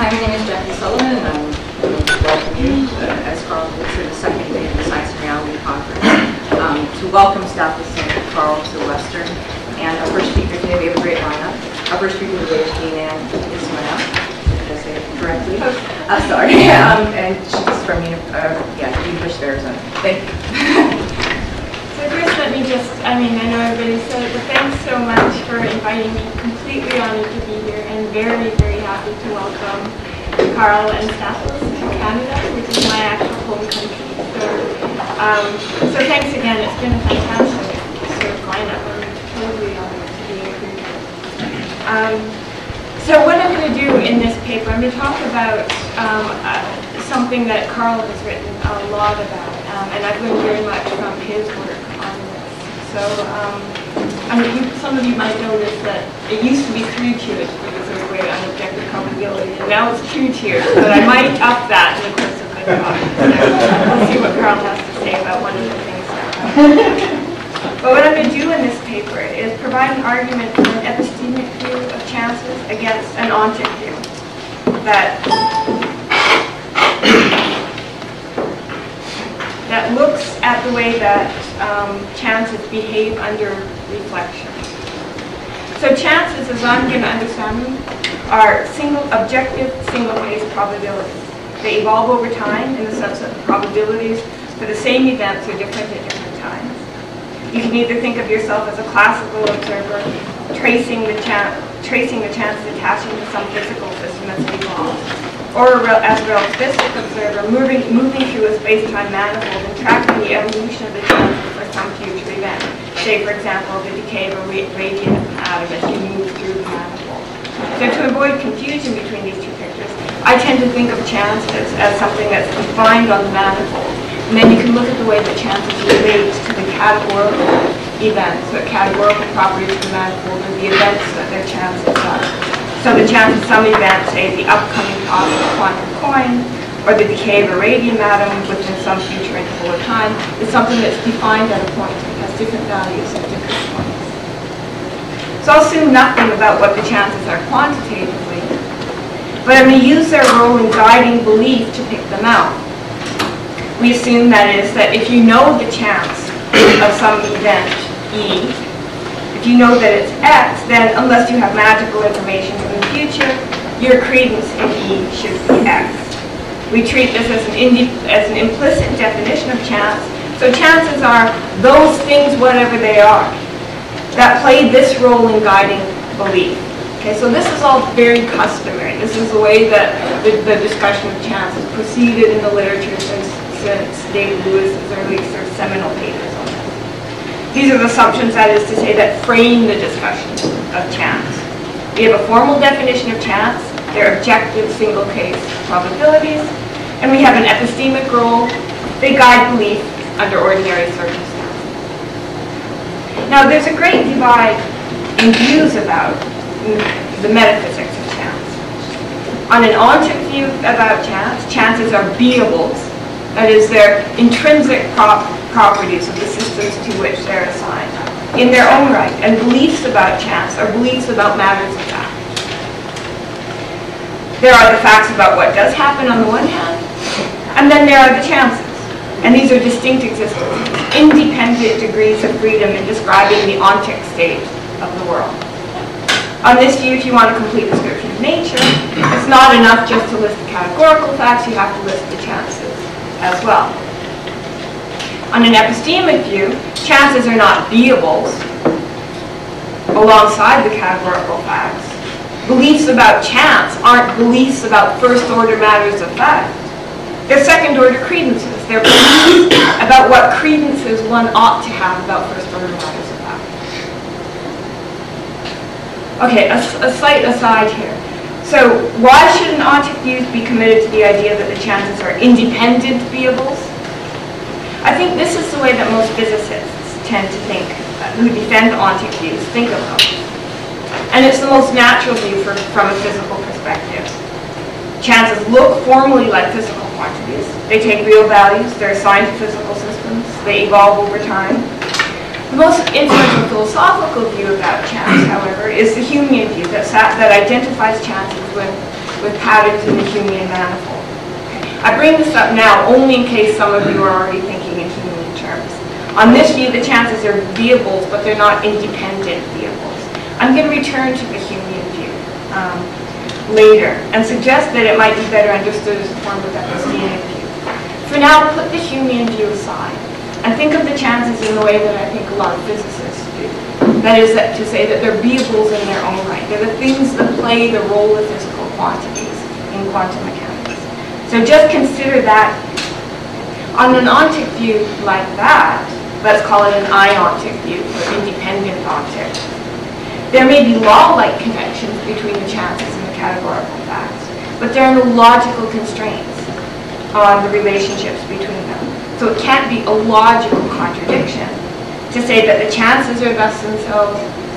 Hi, my name is Jenann Ismael, and I'm welcome you, as Carl did, to the second day of the Science and Reality Conference. To welcome staff assistant Carl to Western, and our first speaker today, we have a great lineup. Our first speaker today is Jenann Ismael, did I say it correctly? Sorry, and she's from University of Arizona. Thank you. So first, let me just, I know everybody said it, but thanks so much for inviting me. Completely honored to be here and very, very happy to welcome Carl and Staples to Canada, which is my actual home country. So thanks again. It's been a fantastic sort of lineup. I'm totally honored to be included. So what I'm going to do in this paper, I'm going to talk about something that Carl has written a lot about, and I've learned very much from his work on this. So, some of you might notice that it used to be 3 tiers for the third way on objective probability, and now it's 2 tiers, but I might up that in the course of my talk. So we'll see what Carl has to say about one of the things that But what I'm going to do in this paper is provide an argument for an epistemic view of chances against an ontic view that looks at the way that chances behave under reflection. So chances, as I'm going to understand them, are objective single-case probabilities. They evolve over time in the sense that the probabilities for the same events are different at different times. You can either think of yourself as a classical observer, tracing the chances attaching to some physical system as it evolves, or as a relativistic observer, moving through a space-time manifold and tracking the evolution of the chances for some future event. Say, for example, the decay of a radiant atom as you move through the manifold. So to avoid confusion between these two pictures, I tend to think of chances as something that's defined on the manifold. And then you can look at the way that chances relate to the categorical events, the categorical properties of the manifold, and the events that their chances are. So the chance of some event, say the upcoming toss of a quantum coin, or the decay of a radium atom within some future interval of time, is something that's defined at a point and has different values at different points. So I'll assume nothing about what the chances are quantitatively, but I'm going to use their role in guiding belief to pick them out. We assume, that is, that if you know the chance of some event, E, if you know that it's X, then unless you have magical information from the future, your credence in E should be X. We treat this as an implicit definition of chance. So chances are those things, whatever they are, that play this role in guiding belief. Okay, so this is all very customary. This is the way that the discussion of chance has proceeded in the literature since David Lewis's early sort of seminal papers on this. These are the assumptions, that is to say, that frame the discussion of chance. We have a formal definition of chance. They're objective single-case probabilities. And we have an epistemic role. They guide belief under ordinary circumstances. Now, there's a great divide in views about the metaphysics of chance. On an Ontic view about chance, chances are beables. That is, they're intrinsic properties of the systems to which they're assigned in their own right. And beliefs about chance are beliefs about matters of fact. There are the facts about what does happen on the one hand, and then there are the chances. And these are distinct existences, independent degrees of freedom in describing the ontic state of the world. On this view, if you want a complete description of nature, it's not enough just to list the categorical facts, you have to list the chances as well. On an epistemic view, chances are not beables alongside the categorical facts. Beliefs about chance aren't beliefs about first-order matters of fact. They're second-order credences. They're beliefs about what credences one ought to have about first-order matters of fact. Okay, a slight aside here. So why should an ontic view be committed to the idea that the chances are independent beables? I think this is the way that most physicists tend to think, who defend ontic views, think of them. And it's the most natural view from a physical perspective. Chances look formally like physical quantities. They take real values, they're assigned to physical systems, they evolve over time. The most influential philosophical view about chance, however, is the Humean view that identifies chances with with patterns in the Humean manifold. I bring this up now only in case some of you are already thinking in Humean terms. On this view, the chances are beables, but they're not independent beables. I'm going to return to the Humean view later and suggest that it might be better understood as a form of epistemic view. For now, put the Humean view aside and think of the chances in the way that I think a lot of physicists do. That is to say that they're beables in their own right. They're the things that play the role of physical quantities in quantum mechanics. So just consider that. On an ontic view like that, let's call it an iontic view, or independent ontic, there may be law-like connections between the chances and the categorical facts, but there are no logical constraints on the relationships between them. So it can't be a logical contradiction to say that the chances are thus and so,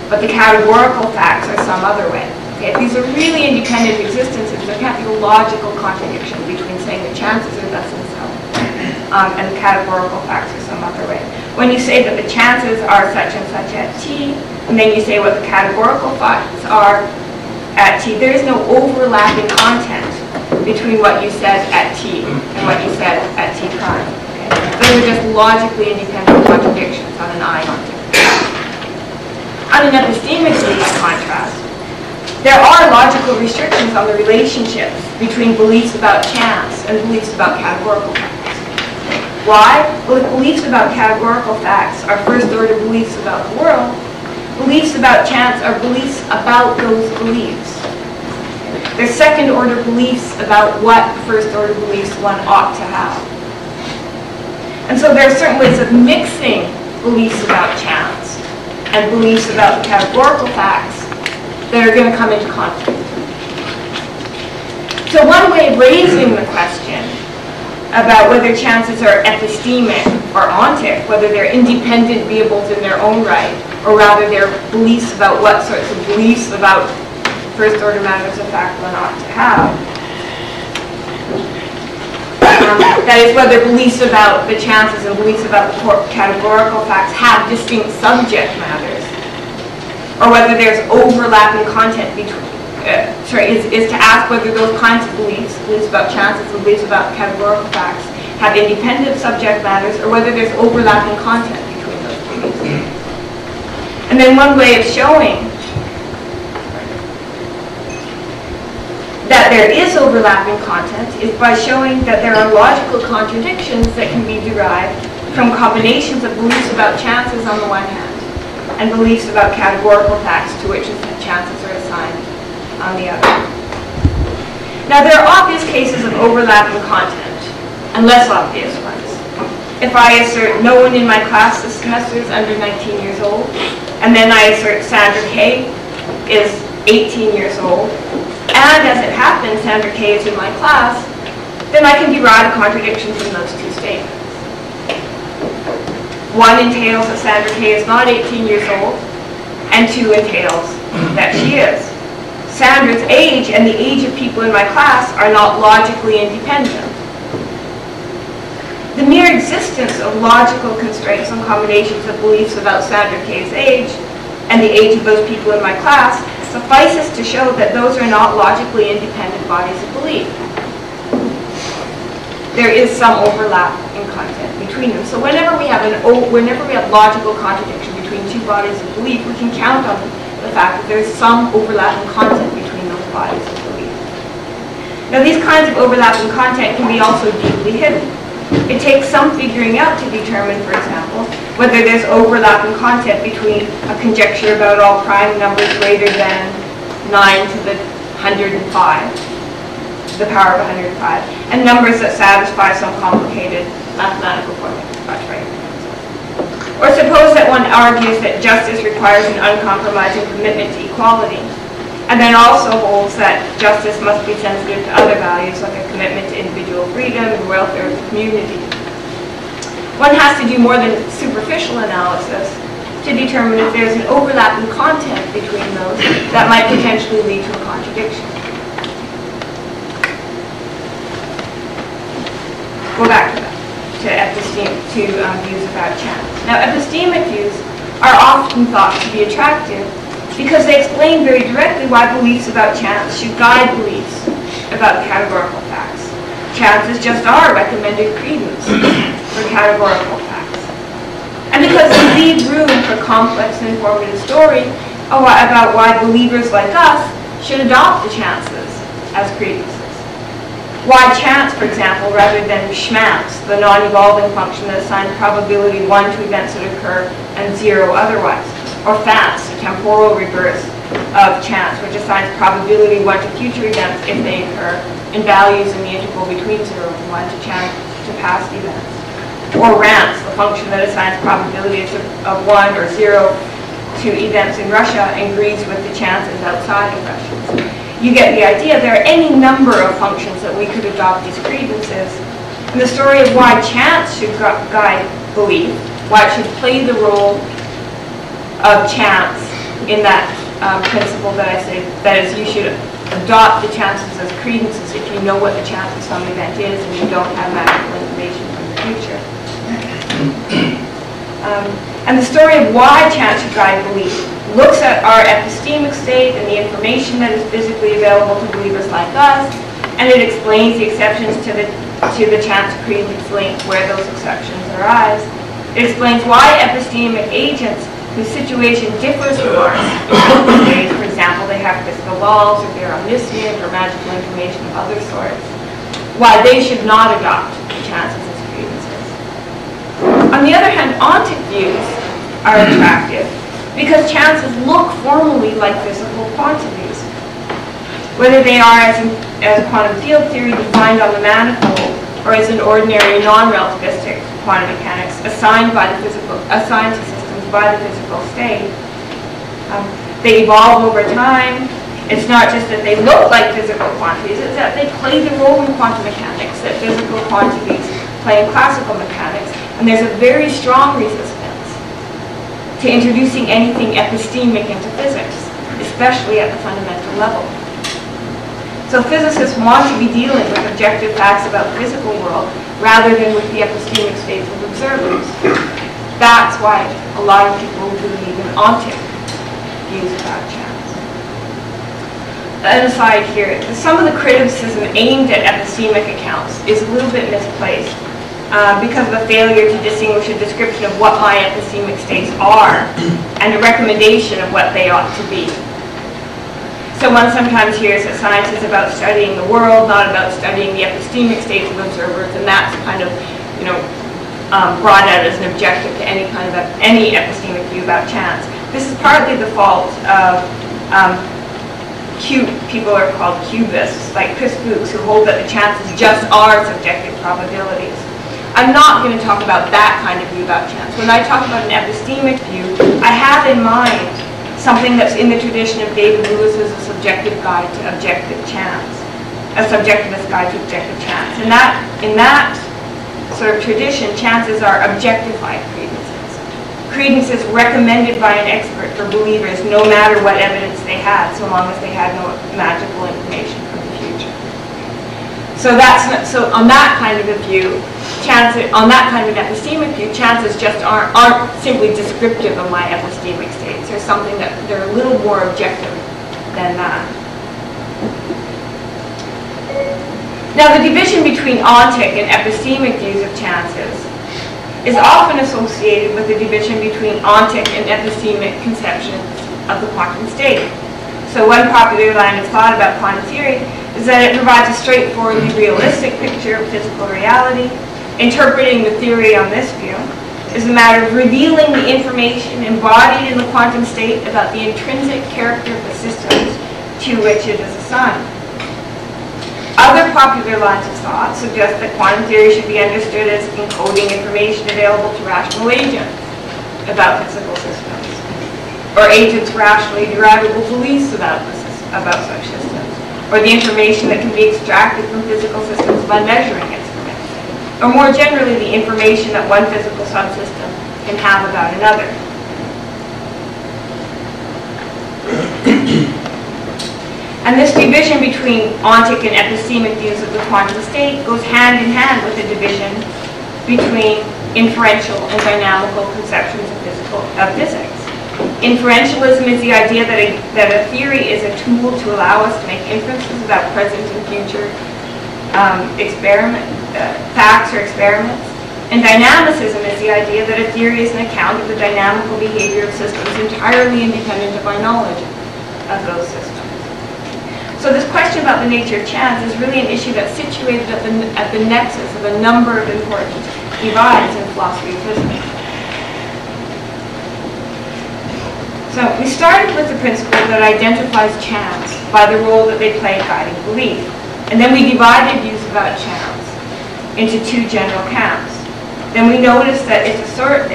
but the categorical facts are some other way. Okay, if these are really independent existences, there can't be a logical contradiction between saying the chances are thus and so, and the categorical facts are some other way. When you say that the chances are such and such at t, and then you say what the categorical facts are at t, there is no overlapping content between what you said at t and what you said at t prime. Okay? Those are just logically independent contradictions on an iontic. On an epistemic view, in contrast, there are logical restrictions on the relationships between beliefs about chance and beliefs about categorical facts. Why? Well, if beliefs about categorical facts are first-order beliefs about the world, beliefs about chance are beliefs about those beliefs. They're second-order beliefs about what first-order beliefs one ought to have. And so there are certain ways of mixing beliefs about chance and beliefs about the categorical facts that are going to come into conflict. So one way of raising the question about whether chances are epistemic or ontic, whether they're independent beables in their own right, or rather they're beliefs about what sorts of beliefs about first-order matters of fact one ought to have. That is, whether beliefs about the chances and beliefs about the categorical facts have distinct subject matters, or whether there's overlapping content between. Is to ask whether those kinds of beliefs about chances and beliefs about categorical facts, have independent subject matters, or whether there's overlapping content between those beliefs. And then one way of showing that there is overlapping content is by showing that there are logical contradictions that can be derived from combinations of beliefs about chances on the one hand, and beliefs about categorical facts to which the chances are assigned on the other. Now there are obvious cases of overlapping content, and less obvious ones. If I assert no one in my class this semester is under 19 years old, and then I assert Sandra K is 18 years old, and as it happens, Sandra K is in my class, then I can derive a contradiction from those two statements. One entails that Sandra K is not 18 years old, and two entails that she is. Sandra's age and the age of people in my class are not logically independent. The mere existence of logical constraints on combinations of beliefs about Sandra K's age and the age of those people in my class suffices to show that those are not logically independent bodies of belief. There is some overlap in content between them. So whenever we have logical contradiction between two bodies of belief, we can count on the fact that there's some overlapping content between those bodies of belief. Now these kinds of overlapping content can be also deeply hidden. It takes some figuring out to determine, for example, whether there's overlapping content between a conjecture about all prime numbers greater than 9 to the 105, the power of 105, and numbers that satisfy some complicated mathematical formula. That's right. Or suppose that one argues that justice requires an uncompromising commitment to equality, and then also holds that justice must be sensitive to other values like a commitment to individual freedom and welfare of the community. One has to do more than superficial analysis to determine if there's an overlapping content between those that might potentially lead to a contradiction. Go back to that. To views about chance. Now, epistemic views are often thought to be attractive because they explain very directly why beliefs about chance should guide beliefs about categorical facts. Chances just are recommended credence for categorical facts. And because they leave room for complex and informative story about why believers like us should adopt the chances as credences. Why chance, for example, rather than schmance, the non-evolving function that assigns probability 1 to events that occur and 0 otherwise. Or fast, a temporal reverse of chance, which assigns probability 1 to future events if they occur, and values in the interval between 0 and 1 to past events. Or rance, the function that assigns probabilities of 1 or 0 to events in Russia and agrees with the chances outside of Russia. You get the idea. There are any number of functions that we could adopt as credences. And the story of why chance should guide belief, why it should play the role of chance in that principle that I say, that is, you should adopt the chances as credences if you know what the chance of some event is and you don't have magical information from the future. And the story of why chance should guide belief looks at our epistemic state and the information that is physically available to believers like us, and it explains the exceptions to the chance credence link where those exceptions arise. It explains why epistemic agents whose situation differs from ours in different ways, for example, they have crystal balls, or they're omniscient, or magical information of other sorts, why they should not adopt chances as credences. On the other hand, Ontic views are attractive because chances look formally like physical quantities, whether they are as quantum field theory defined on the manifold, or as an ordinary non-relativistic quantum mechanics assigned to systems by the physical state. They evolve over time. It's not just that they look like physical quantities, it's that they play the role in quantum mechanics that physical quantities play in classical mechanics, and there's a very strong resistance to introducing anything epistemic into physics, especially at the fundamental level. So physicists want to be dealing with objective facts about the physical world rather than with the epistemic states of observers. That's why a lot of people believe in Ontic views about chance. An aside here, some of the criticism aimed at epistemic accounts is a little bit misplaced because of a failure to distinguish a description of what my epistemic states are and a recommendation of what they ought to be. So one sometimes hears that science is about studying the world, not about studying the epistemic states of observers, and that's kind of, brought out as an objective to any epistemic view about chance. This is partly the fault of people are called cubists, like Chris Fuchs, who hold that the chances just are subjective probabilities. I'm not going to talk about that kind of view about chance. When I talk about an epistemic view, I have in mind something that's in the tradition of David Lewis's A Subjective Guide to Objective Chance, a subjectivist guide to objective chance. In that sort of tradition, chances are objectified credences. Credences recommended by an expert for believers no matter what evidence they had, so long as they had no magical information from the future. So on that kind of a view, on that kind of an epistemic view, chances just aren't simply descriptive of my epistemic states. There's something that they're a little more objective than that. Now, the division between Ontic and epistemic views of chances is often associated with the division between Ontic and epistemic conceptions of the quantum state. So one popular line of thought about quantum theory is that it provides a straightforwardly realistic picture of physical reality. Interpreting the theory on this view is a matter of revealing the information embodied in the quantum state about the intrinsic character of the systems to which it is assigned. Other popular lines of thought suggest that quantum theory should be understood as encoding information available to rational agents about physical systems, or agents' rationally derivable beliefs about such systems, or the information that can be extracted from physical systems by measuring its or more generally, the information that one physical subsystem can have about another. And this division between Ontic and epistemic views of the quantum state goes hand in hand with the division between inferential and dynamical conceptions of physics. Inferentialism is the idea that a theory is a tool to allow us to make inferences about present and future facts or experiments. And dynamicism is the idea that a theory is an account of the dynamical behavior of systems entirely independent of our knowledge of those systems. So this question about the nature of chance is really an issue that's situated at the nexus of a number of important divides in philosophy of physics. So we started with the principle that identifies chance by the role that they play in guiding belief. And then we divided views about chance into two general camps. Then we noticed that it's a sort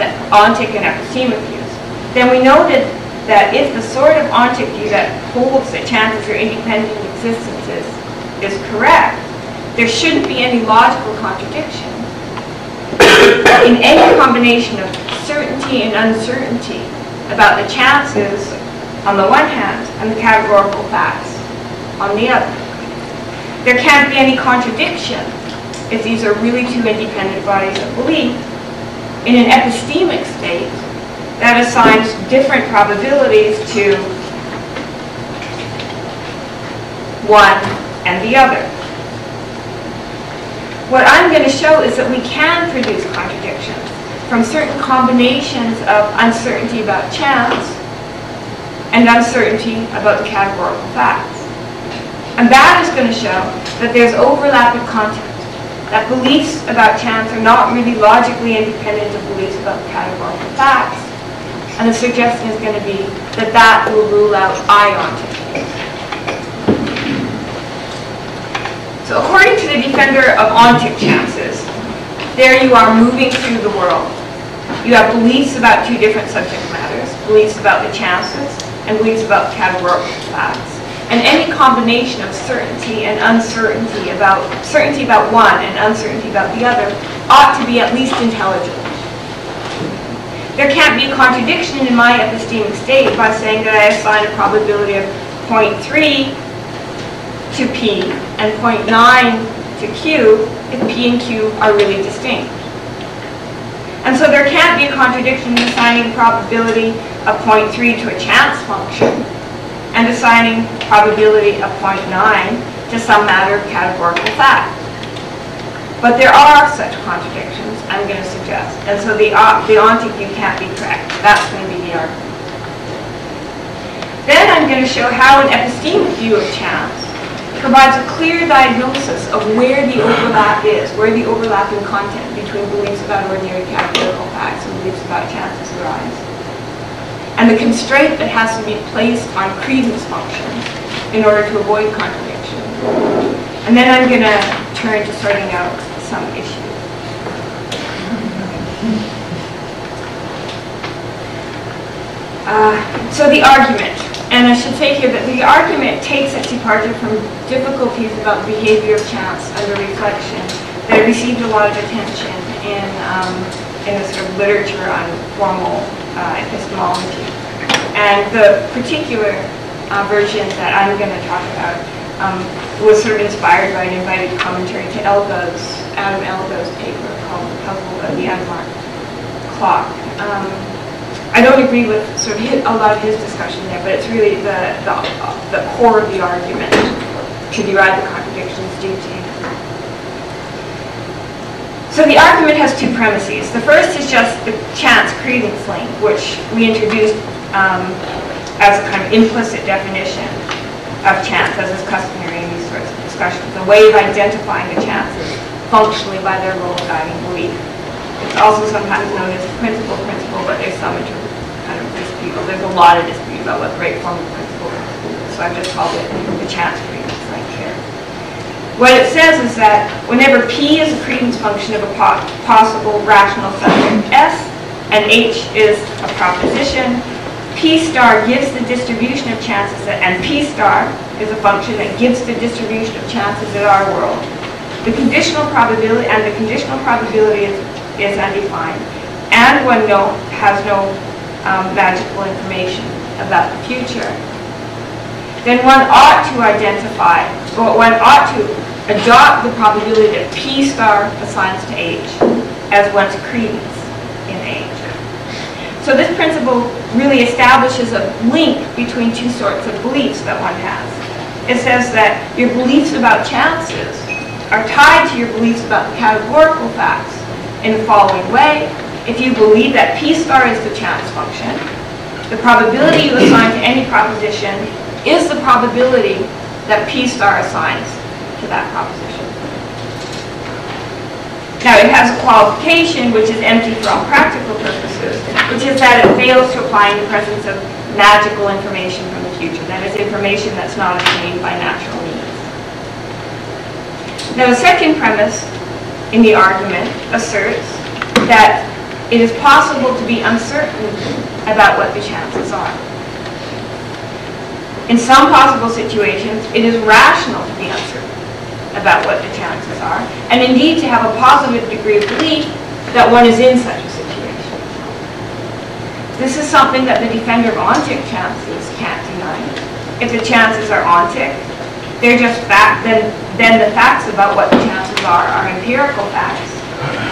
that Ontic and Epistemic views. Then we noted that if the sort of Ontic view that holds that chances are independent existences is correct, there shouldn't be any logical contradiction in any combination of certainty and uncertainty about the chances on the one hand and the categorical facts on the other. There can't be any contradiction if these are really two independent bodies of belief in an epistemic state that assigns different probabilities to one and the other. What I'm going to show is that we can produce contradictions from certain combinations of uncertainty about chance and uncertainty about the categorical facts. And that is going to show that there's overlap in content, that beliefs about chance are not really logically independent of beliefs about the categorical facts. And the suggestion is going to be that that will rule out Ontic. So according to the defender of Ontic chances, there you are moving through the world. You have beliefs about two different subject matters, beliefs about the chances and beliefs about the categorical facts. And any combination of certainty and uncertainty about one and uncertainty about the other ought to be at least intelligible. There can't be a contradiction in my epistemic state by saying that I assign a probability of 0.3 to P and 0.9 to Q if P and Q are really distinct. And so there can't be a contradiction in assigning probability of 0.3 to a chance function and assigning probability of 0.9 to some matter of categorical fact. But there are such contradictions, I'm going to suggest. And so the Ontic view can't be correct. That's going to be the argument. Then I'm going to show how an epistemic view of chance provides a clear diagnosis of where the overlap is, where the overlapping content between beliefs about ordinary categorical facts and beliefs about chances arise, and the constraint that has to be placed on credence functions in order to avoid contradiction. And then I'm going to turn to sorting out some issues. So the argument. And I should say here that the argument takes its departure from difficulties about the behavior of chance under reflection that received a lot of attention in the sort of literature on formal epistemology. And the particular version that I'm going to talk about was sort of inspired by an invited commentary to Adam Elga's paper called The Puzzle of the Unmarked Clock. I don't agree with sort of a lot of his discussion there, but it's really the core of the argument to derive the contradictions due to him. So the argument has two premises. The first is just the chance credence link, which we introduced as a kind of implicit definition of chance, as is customary in these sorts of discussions. A way of identifying the chances functionally by their role guiding belief. It's also sometimes known as principle, but there's some kind of dispute. There's a lot of dispute about what the right form of principle is. So I've just called it the chance credence link here. What it says is that whenever P is a credence function of a possible rational subject S, and H is a proposition, P star gives the distribution of chances, and P star is a function that gives the distribution of chances in our world. The conditional probability is undefined, and one has no magical information about the future. Then one ought to adopt the probability that P star assigns to H as one's credence in H. So this principle really establishes a link between two sorts of beliefs that one has. It says that your beliefs about chances are tied to your beliefs about the categorical facts in the following way. If you believe that P star is the chance function, the probability you assign to any proposition is the probability that P star assigns to that proposition. Now it has a qualification which is empty for all practical purposes, which is that it fails to apply in the presence of magical information from the future. That is information that's not obtained by natural means. Now the second premise in the argument asserts that it is possible to be uncertain about what the chances are. In some possible situations, it is rational to be uncertain about what the chances are, and indeed to have a positive degree of belief that one is in such a situation. This is something that the defender of Ontic chances can't deny. If the chances are Ontic, they're just fact, then the facts about what the chances are empirical facts,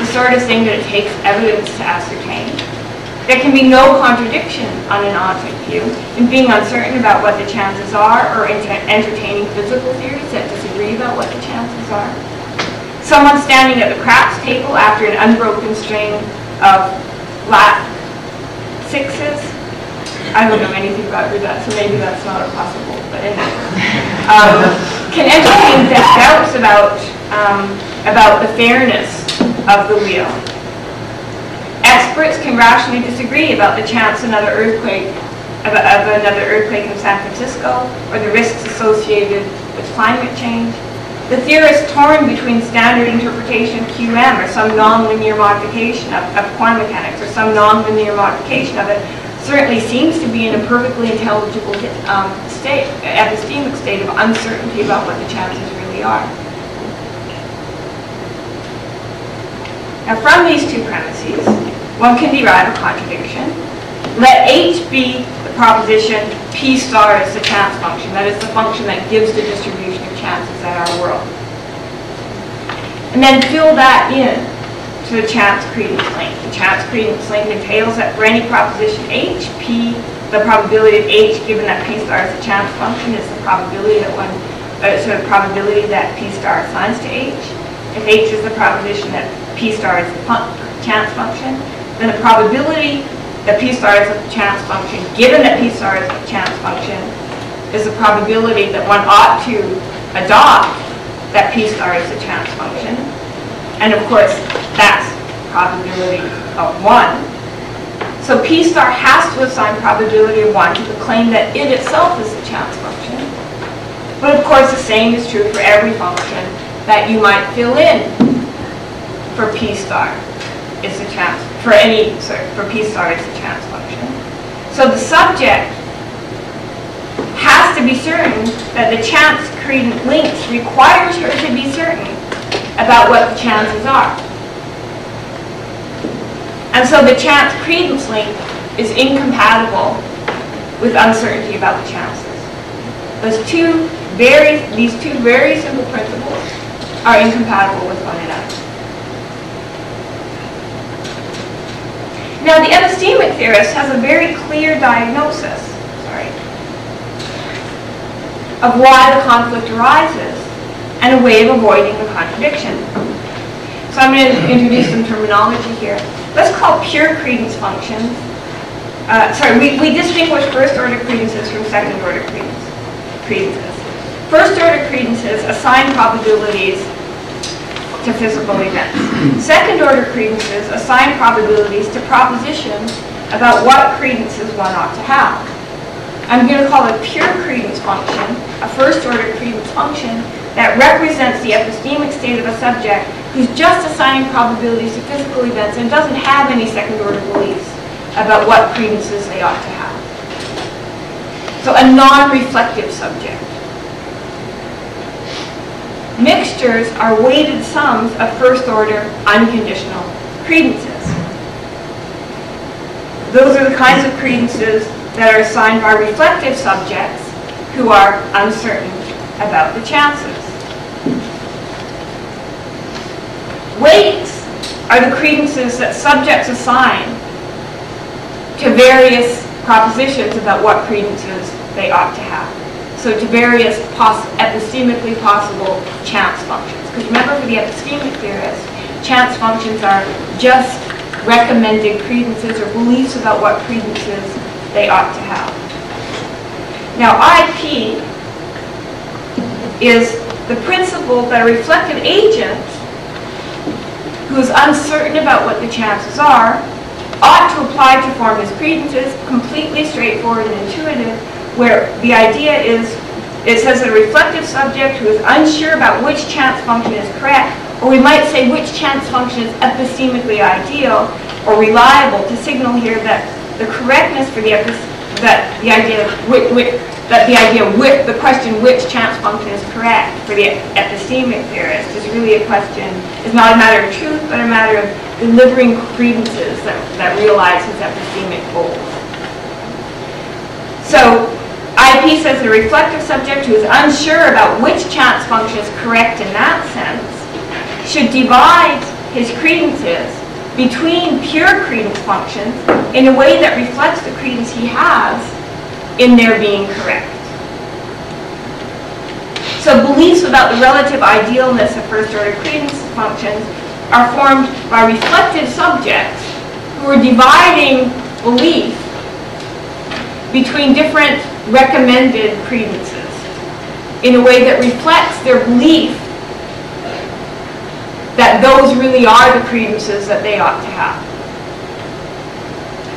the sort of thing that it takes evidence to ascertain. There can be no contradiction on an Ontic view in being uncertain about what the chances are or entertaining physical theories that disagree about what the chances are. Someone standing at the craps table after an unbroken string of flat sixes, I don't know anything about that, so maybe that's not possible, but anyway, can entertain doubts about the fairness of the wheel. Experts can rationally disagree about the chance of another earthquake in San Francisco or the risks associated with climate change. The theorist torn between standard interpretation of QM or some nonlinear modification of quantum mechanics or some nonlinear modification of it certainly seems to be in a perfectly intelligible epistemic state of uncertainty about what the chances really are. Now from these two premises, one can derive a contradiction. Let H be the proposition P star is the chance function. That is the function that gives the distribution of chances at our world. And then fill that in to the chance credence link. The chance credence link entails that for any proposition H, P, the probability of H given that P star is a chance function is the probability that P star assigns to H. If H is the proposition that P star is a chance function, then the probability that P star is a chance function, given that P star is a chance function, is the probability that one ought to adopt that P star is a chance function. And of course, that's probability of 1. So P star has to assign probability of 1 to the claim that it itself is a chance function. But of course, the same is true for every function that you might fill in for P star. Is a chance for P star is a chance function. So the subject has to be certain that the chance credence links requires her to be certain about what the chances are. And so the chance credence link is incompatible with uncertainty about the chances. These two very simple principles are incompatible with one another. Now, the epistemic theorist has a very clear diagnosis, of why the conflict arises and a way of avoiding the contradiction. So I'm going to introduce some terminology here. Let's call pure credence functions. We distinguish first-order credences from second-order credences. First-order credences assign probabilities to physical events. Second-order credences assign probabilities to propositions about what credences one ought to have. I'm going to call a pure credence function a first-order credence function that represents the epistemic state of a subject who's just assigning probabilities to physical events and doesn't have any second-order beliefs about what credences they ought to have. So a non-reflective subject. Mixtures are weighted sums of first-order unconditional credences. Those are the kinds of credences that are assigned by reflective subjects who are uncertain about the chances. Weights are the credences that subjects assign to to various propositions about what credences they ought to have. So to various epistemically possible chance functions. Because remember, for the epistemic theorist, chance functions are just recommended credences or beliefs about what credences they ought to have. Now, IP is the principle that a reflective agent who is uncertain about what the chances are ought to apply to form his credences, completely straightforward and intuitive, where the idea is, it says that a reflective subject who is unsure about which chance function is correct, or we might say which chance function is epistemically ideal or reliable, to signal here that the correctness for the question which chance function is correct for the epistemic theorist is really a question, is not a matter of truth, but a matter of delivering credences that realize his epistemic goals. So, IP says that a reflective subject who is unsure about which chance function is correct in that sense should divide his credences between pure credence functions in a way that reflects the credence he has in their being correct. So beliefs about the relative idealness of first-order credence functions are formed by reflective subjects who are dividing belief between different recommended credences in a way that reflects their belief that those really are the credences that they ought to have.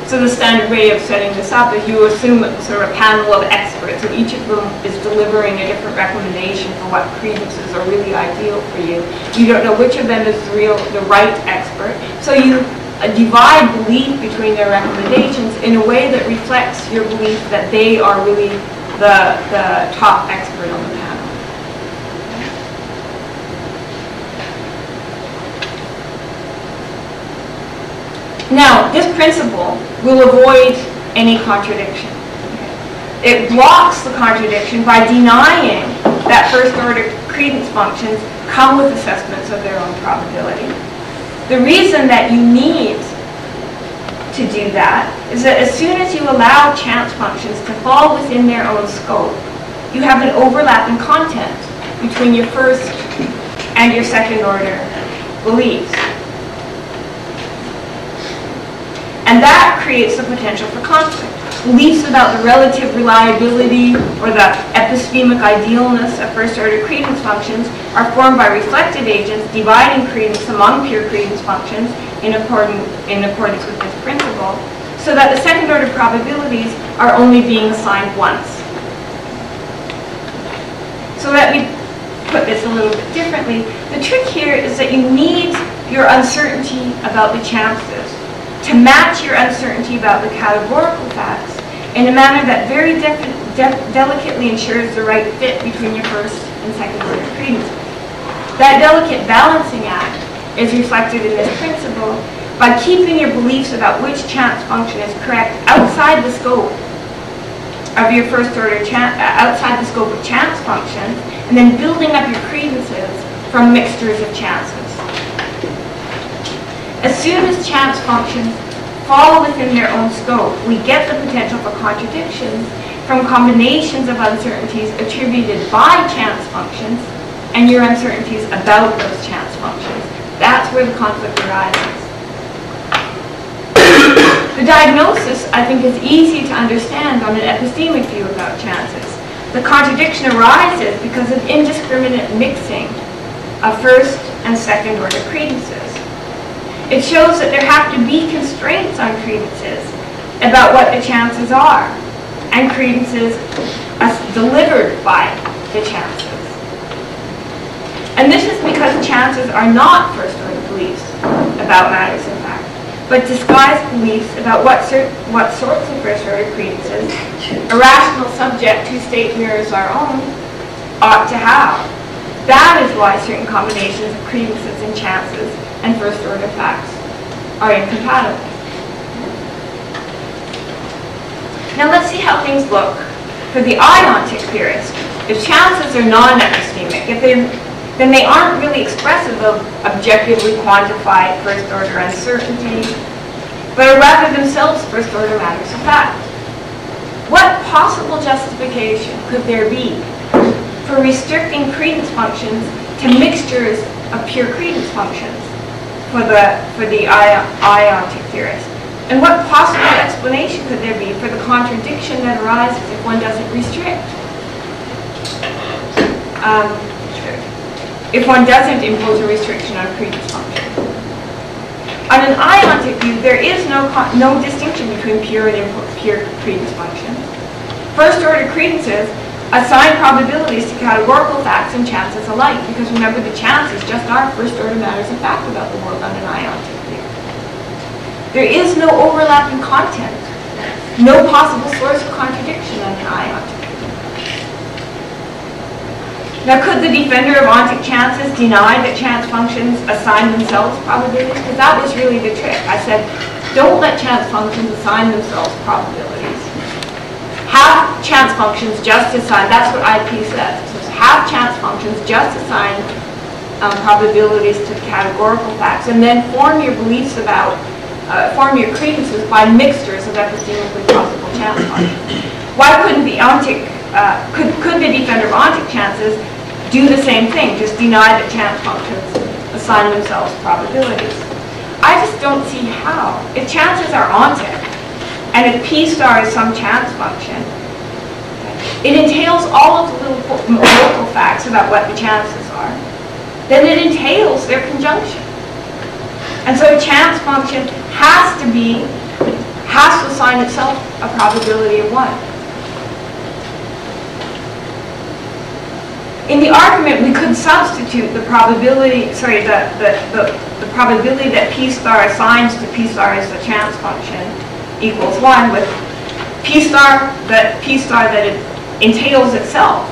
So the standard way of setting this up is you assume sort of a panel of experts, and each of them is delivering a different recommendation for what credences are really ideal for you. You don't know which of them is the right expert, so you divide belief between their recommendations in a way that reflects your belief that they are really the top expert on the panel. Now, this principle will avoid any contradiction. It blocks the contradiction by denying that first-order credence functions come with assessments of their own probability. The reason that you need to do that is that as soon as you allow chance functions to fall within their own scope, you have an overlap in content between your first and your second-order beliefs. And that creates the potential for conflict. Beliefs about the relative reliability or the epistemic idealness of first-order credence functions are formed by reflective agents dividing credence among pure credence functions in accordance with this principle, so that the second-order probabilities are only being assigned once. So let me put this a little bit differently. The trick here is that you need your uncertainty about the chances to match your uncertainty about the categorical facts in a manner that very delicately ensures the right fit between your first and second order credences. That delicate balancing act is reflected in this principle by keeping your beliefs about which chance function is correct outside the scope of your first order outside the scope of chance functions, and then building up your credences from mixtures of chances. As soon as chance functions fall within their own scope, we get the potential for contradictions from combinations of uncertainties attributed by chance functions and your uncertainties about those chance functions. That's where the conflict arises. The diagnosis, I think, is easy to understand on an epistemic view about chances. The contradiction arises because of indiscriminate mixing of first and second order credences. It shows that there have to be constraints on credences about what the chances are, and credences as delivered by the chances. And this is because chances are not first-order beliefs about matters of fact, but disguised beliefs about what sorts of first-order credences a rational subject whose state mirrors our own ought to have. That is why certain combinations of credences and chances and first-order facts are incompatible. Now let's see how things look for the Ontic theorist. If chances are non-epistemic, then they aren't really expressive of objectively quantified first-order uncertainty. but are rather themselves first-order matters of fact. What possible justification could there be for restricting credence functions to mixtures of pure credence functions for the Ontic theorist? And what possible explanation could there be for the contradiction that arises if one doesn't restrict? If one doesn't impose a restriction on credence functions. On an Ontic view, there is no distinction between pure and impure credence functions. First-order credences assign probabilities to categorical facts and chances alike, because remember, the chances just are first-order matters of fact about the world on an Ontic view. There is no overlap in content, no possible source of contradiction on an Ontic view. Now, could the defender of Ontic chances deny that chance functions assign themselves probabilities? Because that was really the trick. I said, don't let chance functions assign themselves probabilities. Have chance functions just assign, that's what IP says. So have chance functions just assign probabilities to categorical facts, and then form your beliefs about, form your credences by mixtures of epistemically possible chance functions. Why couldn't the Ontic, could the defender of Ontic chances do the same thing, just deny that chance functions assign themselves probabilities? I just don't see how. If chances are Ontic, and if P star is some chance function, it entails all of the little local facts about what the chances are, then it entails their conjunction. And so a chance function has to assign itself a probability of 1. In the argument, we could substitute the probability, the probability that P star assigns to P star as the chance function equals 1 with P star that it entails itself.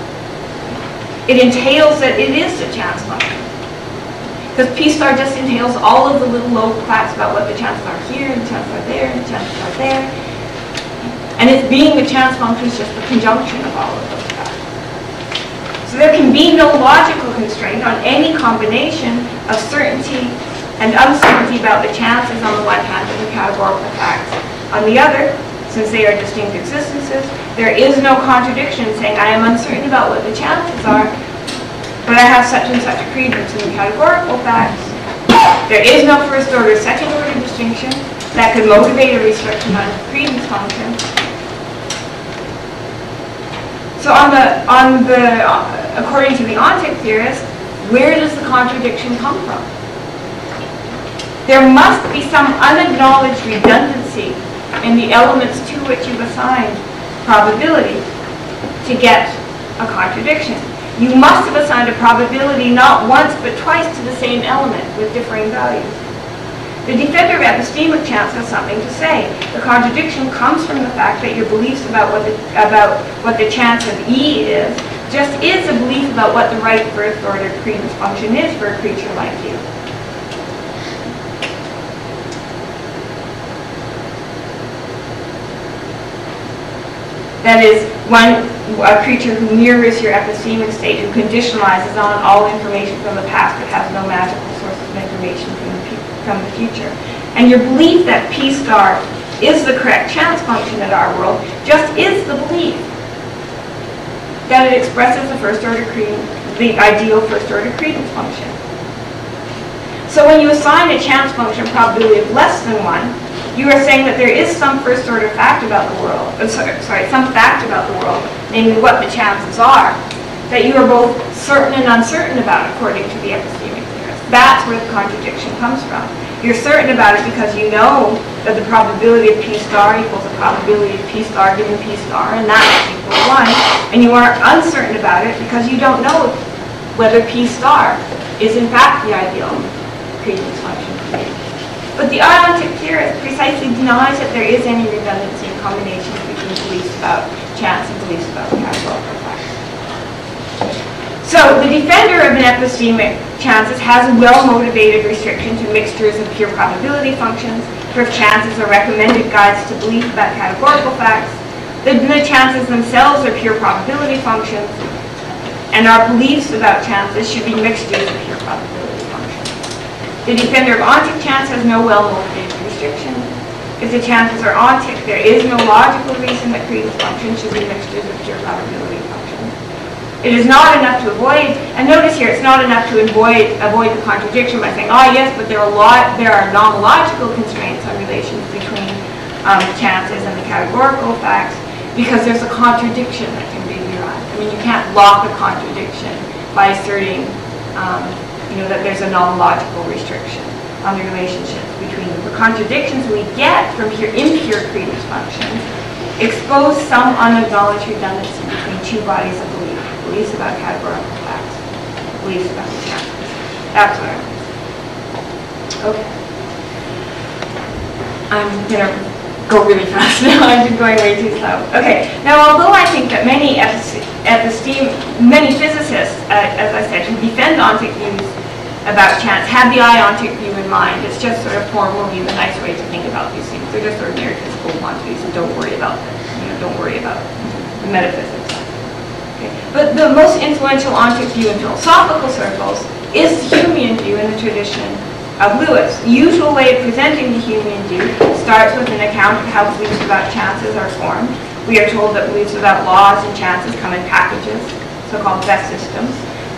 It entails that it is the chance function. Because P star just entails all of the little local facts about what the chances are here, and the chances are there, and the chances are there. And it's being the chance function is just the conjunction of all of those facts. So there can be no logical constraint on any combination of certainty and uncertainty about the chances on the one hand and the categorical facts on the other. Since they are distinct existences, there is no contradiction saying I am uncertain about what the chances are, but I have such and such credence in the categorical facts. There is no first-order, second-order distinction that could motivate a restriction on the credence function. So according to the Ontic theorist, where does the contradiction come from? There must be some unacknowledged redundancy in the elements to which you've assigned probability to get a contradiction. You must have assigned a probability not once but twice to the same element with differing values. The defender of epistemic chance has something to say. The contradiction comes from the fact that your beliefs about what the chance of E is just is a belief about what the right first-order credence function is for a creature like you. That is, a creature who mirrors your epistemic state, who conditionalizes on all information from the past but has no magical source of information from the future. And your belief that P star is the correct chance function in our world just is the belief that it expresses the ideal first-order credence function. So when you assign a chance function probability of less than 1, you are saying that there is some first-order fact about the world, some fact about the world, namely what the chances are, that you are both certain and uncertain about according to the epistemic theorist. That's where the contradiction comes from. You're certain about it because you know that the probability of P star equals the probability of P star given P star, and that equals 1. And you are uncertain about it because you don't know whether P star is in fact the ideal credence function for you. But the Ontic theorist precisely denies that there is any redundancy in combinations between beliefs about chance and beliefs about categorical facts. So the defender of an epistemic chances has a well-motivated restriction to mixtures of pure probability functions. For if chances are recommended guides to belief about categorical facts, then the chances themselves are pure probability functions, and our beliefs about chances should be mixtures of pure probability functions. The defender of Ontic chance has no well-motivated restriction. if the chances are ontic, there is no logical reason that credence functions should be mixtures of pure probability functions. It is not enough to avoid, and notice here, it's not enough to avoid the contradiction by saying, oh yes, but there are nomological constraints on relations between chances and the categorical facts, because there's a contradiction that can be derived. I mean, you can't lock a contradiction by asserting that there's a nomological restriction on the relationships between them. The contradictions we get from impure credence functions expose some unacknowledged redundancy between two bodies of belief. Beliefs about categorical facts, beliefs about the chances. That's what I mean. Okay. I'm going to go really fast now. I'm just going way too slow. Okay. Now, although I think that many physicists, as I said, who defend ontic views about chance have the Ontic view in mind. It's just sort of formally the nice way to think about these things. They're just ordinary physical quantities, and don't worry about them. Don't worry about the metaphysics. Okay. But the most influential Ontic view in philosophical circles is the Humean view in the tradition of Lewis. The usual way of presenting the Humean view starts with an account of how beliefs about chances are formed. We are told that beliefs about laws and chances come in packages, so-called best systems,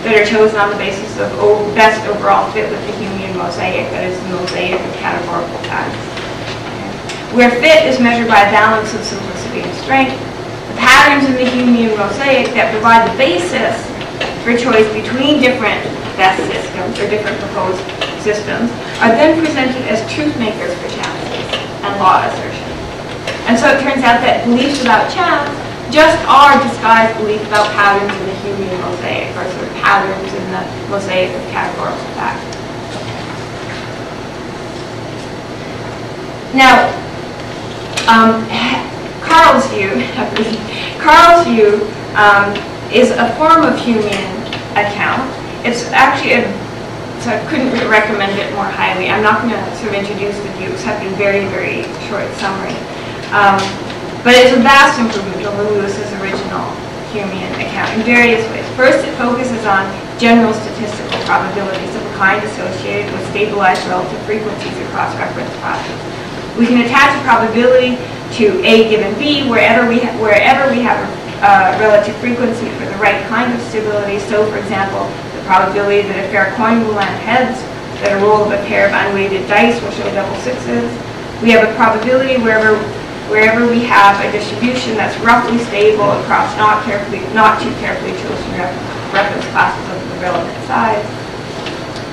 that are chosen on the basis of best overall fit with the Humean mosaic, that is the mosaic of categorical facts. Okay. Where fit is measured by a balance of simplicity and strength, the patterns in the Humean mosaic that provide the basis for choice between different best systems or different proposed systems are then presented as truth makers for chances and law assertion. And so it turns out that beliefs about chance just are disguised beliefs about patterns in the Humean mosaic, or sort of patterns in the mosaic of categorical facts. Now, Carl's view is a form of Humean account. It's actually so I couldn't recommend it more highly. I'm not going to sort of introduce the view except in very, very short summary. But it's a vast improvement over Lewis's original Humean account in various ways. First, it focuses on general statistical probabilities of a kind associated with stabilized relative frequencies across reference classes. We can attach a probability to A given B wherever we have a relative frequency for the right kind of stability. So, for example, the probability that a fair coin will land heads, that a roll of a pair of unweighted dice will show double sixes. We have a probability wherever we have a distribution that's roughly stable across not too carefully chosen reference classes of the relevant size.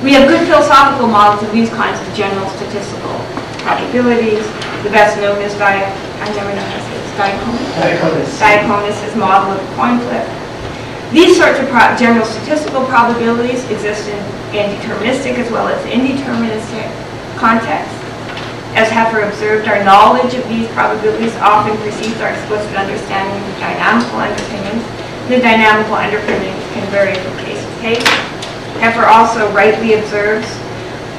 We have good philosophical models of these kinds of general statistical probabilities. The best known is Diaconus's model of the coin flip. These sorts of general statistical probabilities exist in deterministic as well as indeterministic contexts. As Hoefer observed, our knowledge of these probabilities often precedes our explicit understanding of the dynamical underpinnings. The dynamical underpinnings can vary from case to case. Hoefer also rightly observes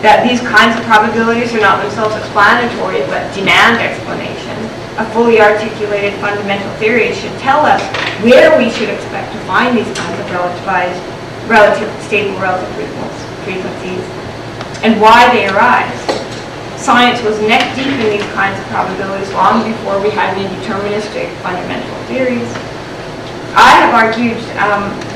that these kinds of probabilities are not themselves explanatory, but demand explanation. A fully articulated fundamental theory should tell us where we should expect to find these kinds of stable relative frequencies and why they arise. Science was neck deep in these kinds of probabilities long before we had indeterministic fundamental theories. I have argued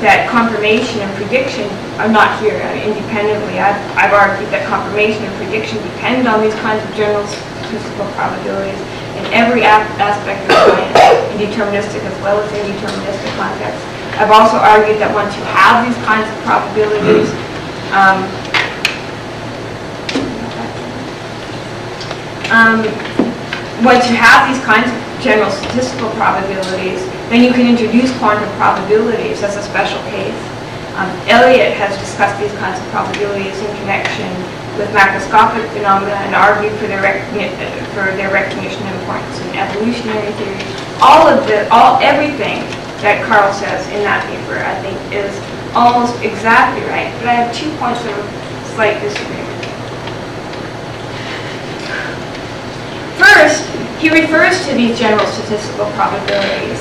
that confirmation and prediction are not here independently. I've argued that confirmation and prediction depend on these kinds of general statistical probabilities in every aspect of science, in deterministic as well as indeterministic context. I've also argued that once you have these kinds of probabilities, once you have these kinds of general statistical probabilities, then you can introduce quantum probabilities as a special case. Eliot has discussed these kinds of probabilities in connection with macroscopic phenomena and argued for their recognition and importance in evolutionary theory. Everything that Carl says in that paper, I think, is almost exactly right. But I have 2 points of slight disagreement. First, he refers to these general statistical probabilities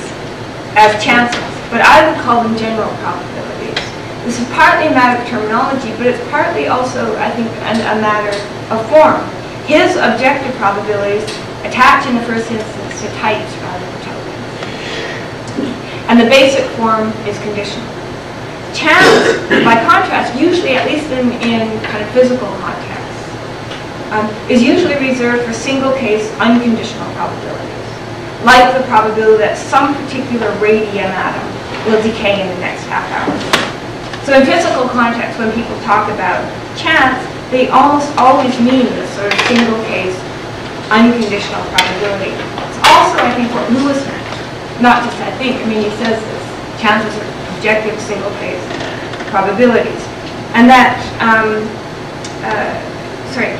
as chances, but I would call them general probabilities. This is partly a matter of terminology, but it's partly also, I think, a matter of form. His objective probabilities attach in the first instance to types rather than tokens. And the basic form is conditional. Chance, by contrast, usually, at least in kind of physical contexts, is usually reserved for single-case unconditional probabilities, like the probability that some particular radium atom will decay in the next half hour. So in physical context, when people talk about chance, they almost always mean this sort of single-case unconditional probability. It's also, I think, what Lewis meant. Not just I think, I mean, he says this. Chances are objective single-case probabilities. And that,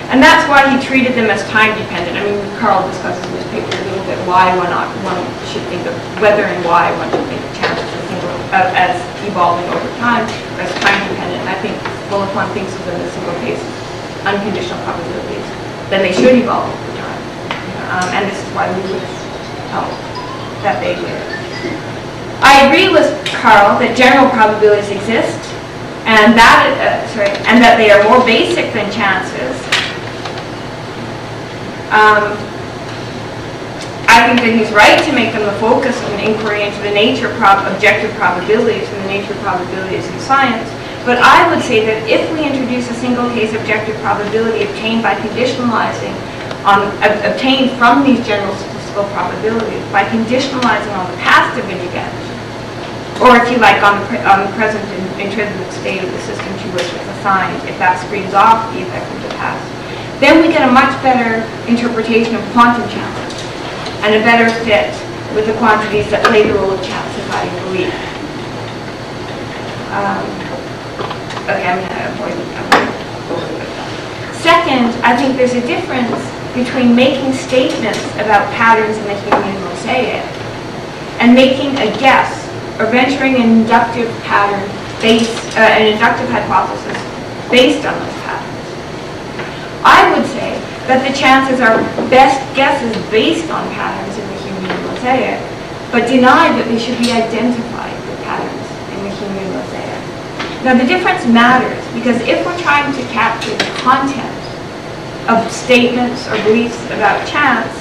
and that's why he treated them as time-dependent. I mean, Carl discusses in his paper a little bit why one should think of whether and why one should think of chances as evolving over time, or as time-dependent. And I think, well, if one thinks of them as single-case unconditional probabilities, then they should evolve over time. And this is why Lewis held that they did. I agree with Carl that general probabilities exist, and that and that they are more basic than chances. I think that he's right to make them the focus of an inquiry into the nature of objective probabilities and the nature of probabilities in science. But I would say that if we introduce a single-case objective probability obtained by conditionalizing obtained from these general statistical probabilities by conditionalizing on the past of an event, or if you like, on the present intrinsic state of the system to which it's assigned, if that screens off the effect of the past, then we get a much better interpretation of quantum chances and a better fit with the quantities that play the role of chance in guiding belief. Okay, I'm going to avoid that. Second, I think there's a difference between making statements about patterns in the Humean mosaic and making a guess or venturing an inductive pattern an inductive hypothesis based on those patterns. I would say that the chances are best guesses based on patterns in the Humean mosaic, but deny that they should be identified with patterns in the Humean mosaic. Now the difference matters because if we're trying to capture the content of statements or beliefs about chance,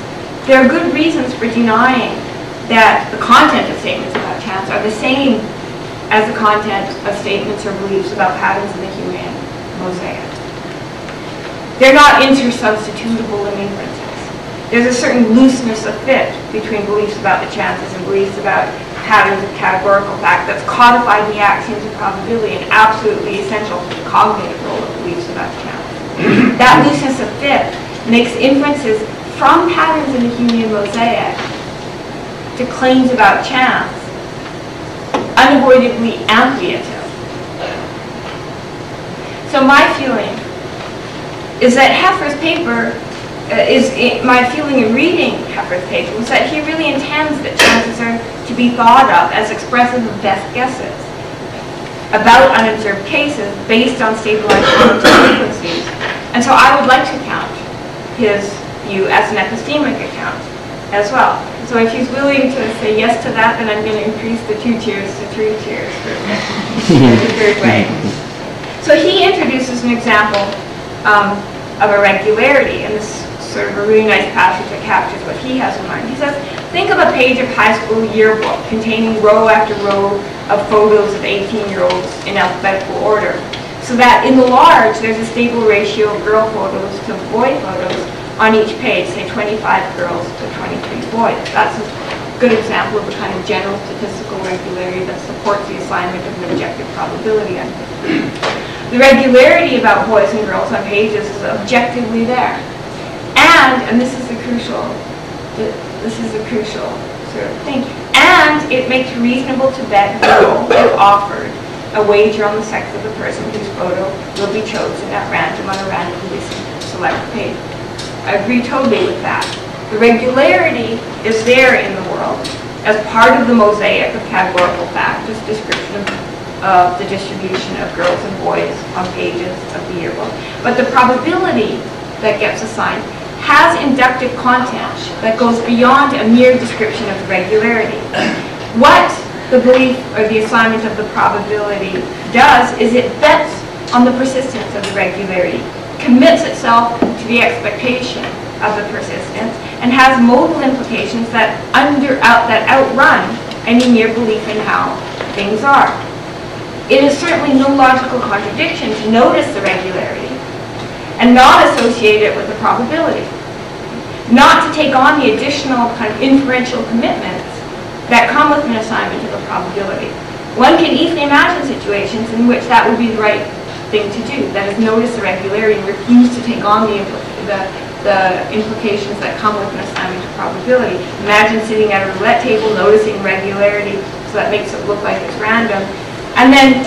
there are good reasons for denying that the content of statements about chance are the same as the content of statements or beliefs about patterns in the Humean mosaic. They're not intersubstitutable in inferences. There's a certain looseness of fit between beliefs about the chances and beliefs about patterns of categorical fact that's codified in the axioms of probability and absolutely essential to the cognitive role of beliefs about chance. That looseness of fit makes inferences from patterns in the Humean mosaic to claims about chance unavoidably ampliative. So my feeling is that Hoefer's paper my feeling in reading Hoefer's paper was that he really intends that chances are to be thought of as expressive of best guesses about unobserved cases based on stabilized quantum frequencies. And so I would like to count his view as an epistemic account as well. So if he's willing to say yes to that, then I'm going to increase the 2 tiers to 3 tiers for the third way. So he introduces an example of irregularity, and this is sort of a really nice passage that captures what he has in mind. He says, think of a page of high school yearbook containing row after row of photos of 18-year-olds in alphabetical order, so that in the large there's a stable ratio of girl photos to boy photos on each page, say 25 girls to 23 boys. That's a good example of the kind of general statistical regularity that supports the assignment of an objective probability. The regularity about boys and girls on pages is objectively there. And this is the crucial sort of thing, and it makes reasonable to bet no, if offered, a wager on the sex of the person whose photo will be chosen at random on a randomly select page. I agree totally with that. The regularity is there in the world as part of the mosaic of categorical fact, this description of the distribution of girls and boys on pages of the yearbook. But the probability that gets assigned has inductive content that goes beyond a mere description of the regularity. What the belief or the assignment of the probability does is it bets on the persistence of the regularity, commits itself to the expectation of the persistence and has modal implications that outrun any mere belief in how things are. It is certainly no logical contradiction to notice the regularity and not associate it with the probability. Not to take on the additional kind of inferential commitments that come with an assignment of a probability. One can easily imagine situations in which that would be the right thing to do, that is, notice the regularity and refuse to take on the implications that come with an assignment of probability. Imagine sitting at a roulette table, noticing regularity, so that makes it look like it's random, and then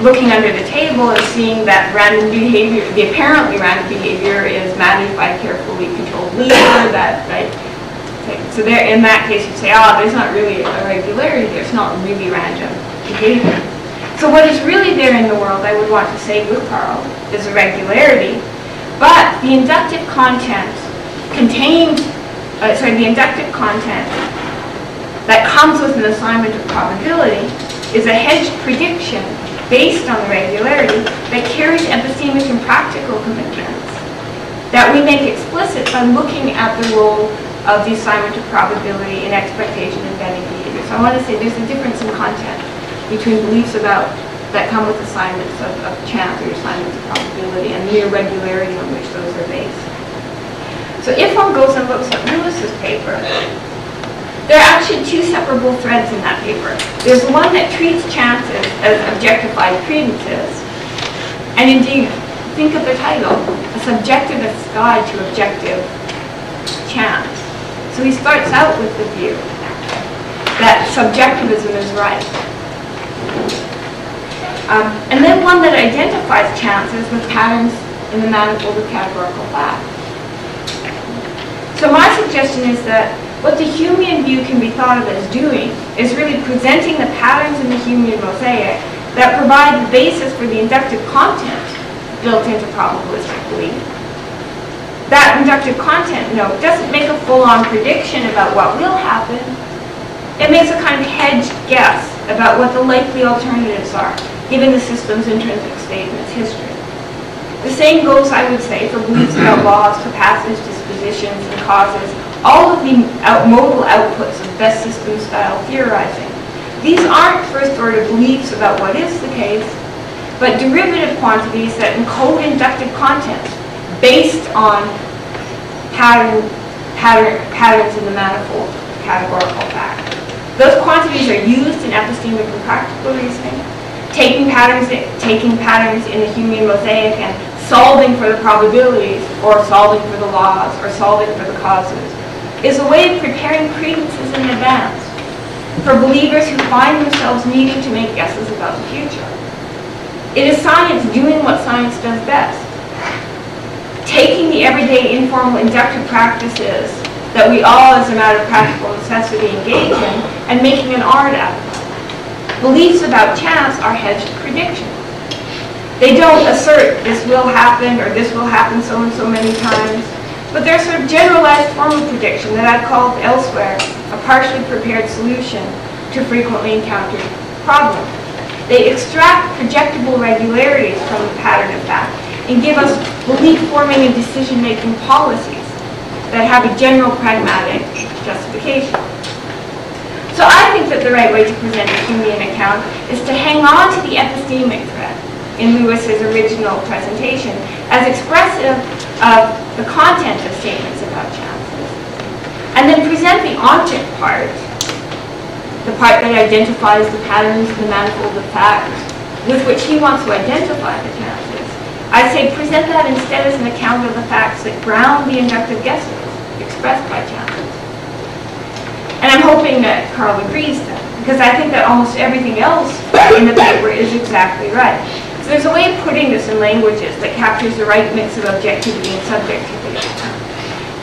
looking under the table and seeing that random behavior, the apparently random behavior, is managed by a carefully controlled leader. So there, in that case, you'd say, there's not really a regularity there. It's not really random behavior. So what is really there in the world, I would want to say with Carl, is a regularity, but the inductive content the inductive content that comes with an assignment of probability is a hedged prediction based on the regularity that carries epistemic and practical commitments that we make explicit by looking at the role of the assignment of probability in expectation and betting behavior. So I want to say there's a difference in content between beliefs that come with assignments of chance or assignments of probability and mere regularity on which those are based. So if one goes and looks at Lewis's paper, there are actually two separable threads in that paper. There's one that treats chances as objectified credences, and indeed, think of the title, A Subjectivist Guide to Objective Chance. So he starts out with the view that subjectivism is right. And then one that identifies chances with patterns in the manifold of categorical facts. So my suggestion is that what the Humean view can be thought of as doing is really presenting the patterns in the Humean mosaic that provide the basis for the inductive content built into probabilistic belief. That inductive content, doesn't make a full-on prediction about what will happen. It makes a kind of hedged guess about what the likely alternatives are, given the system's intrinsic state and its history. The same goes, I would say, for beliefs about laws, capacities, dispositions, and causes, all of the modal outputs of best system style theorizing. These aren't first-order beliefs about what is the case, but derivative quantities that encode inductive content based on patterns in the manifold categorical fact. Those quantities are used in epistemic and practical reasoning. Taking patterns in the Humean mosaic and solving for the probabilities, or solving for the laws, or solving for the causes, is a way of preparing credences in advance for believers who find themselves needing to make guesses about the future. It is science doing what science does best, taking the everyday informal inductive practices that we all, as a matter of practical necessity, engage in, and making an art out of them. Beliefs about chance are hedged predictions. They don't assert this will happen or this will happen so and so many times, but they're sort of generalized form of prediction that I've called elsewhere a partially prepared solution to frequently encountered problems. They extract projectable regularities from the pattern of fact and give us belief-forming and decision-making policies that have a general pragmatic justification. So I think that the right way to present a Humean account is to hang on to the epistemic thread in Lewis's original presentation as expressive of the content of statements about chances, and then present the Ontic part, the part that identifies the patterns of the manifold of facts with which he wants to identify the chances. I say present that instead as an account of the facts that ground the inductive guesses expressed by chances. And I'm hoping that Carl agrees then, because I think that almost everything else in the paper is exactly right. So there's a way of putting this in languages that captures the right mix of objectivity and subjectivity.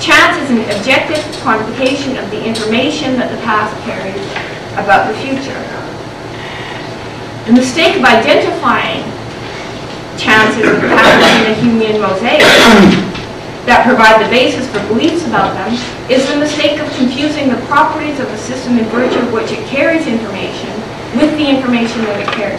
Chance is an objective quantification of the information that the past carries about the future. The mistake of identifying chances with patterns in the Humean mosaic that provide the basis for beliefs about them is the mistake of confusing the properties of a system in virtue of which it carries information with the information that it carries.